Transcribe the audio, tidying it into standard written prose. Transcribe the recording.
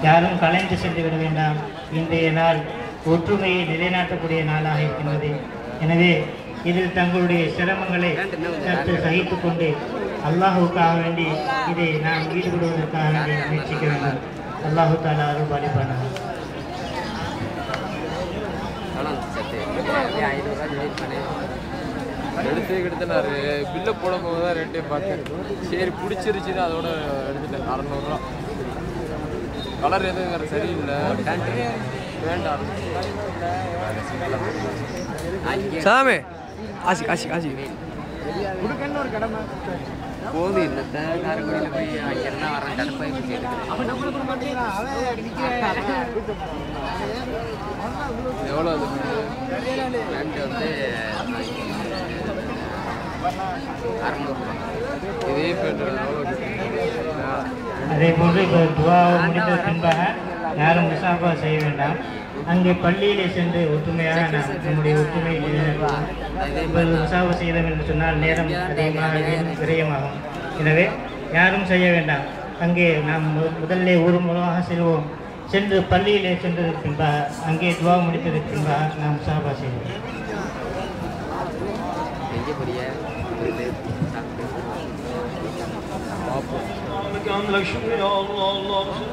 யாரும் கலைந்து சென்று விட வேண்டாம். இன்றைய நாள் ஒற்றுமையை நிலைநாட்டக்கூடிய நாளாக இருக்கின்றது. எனவே இதில் தங்களுடைய சிரமங்களை சற்று சகித்து கொண்டு அல்லாஹுக்காக வேண்டி இதை நாம் ஈடுபடுவதற்காக வேண்டி முயற்சிக்க வேண்டும். அல்லாஹு தாலா அருள் பாலிப்பானாக. எடுத்துனாரு பில்லை போடும் போது தான் ரெண்டே பார்த்தேன். சரி பிடிச்சிருச்சுன்னு அதோட எடுத்துட்டேன். 600 கலர் எதுவும் வேறு சரியில்லை. வேண்டாம் சாமி ஆசி காசி காசி கொடுக்கன்னு ஒரு கடமை போகுது. இல்லத்த காரைக்குடியில் போய் அங்கெல்லாம் வரேன் கடப்பாய் எவ்வளோ அது பேண்ட் வந்து 600 இதே பேண்ட் அதே போன்று இப்போ துவாவை முடிந்த பின்பாக யாரும் முசாஃபா செய்ய வேண்டாம். அங்கே பள்ளியிலே சென்று ஒற்றுமையாக நாம் நம்முடைய ஒற்றுமையை நிலைநிறுத்துவோம். இப்போது முசாஃபா செய்தோம் என்று சொன்னால் நேரம் அதிகமாக விரயமாகும். எனவே யாரும் செய்ய வேண்டாம். அங்கே நாம் முதல்ல ஊர் மூலமாக செல்வோம். சென்று பள்ளியிலே சென்றதற்கு பின்பாக அங்கே துவா முடித்ததற்கு பின்பாக நாம் முசாஃபா செய்வோம். لك شكر يا الله.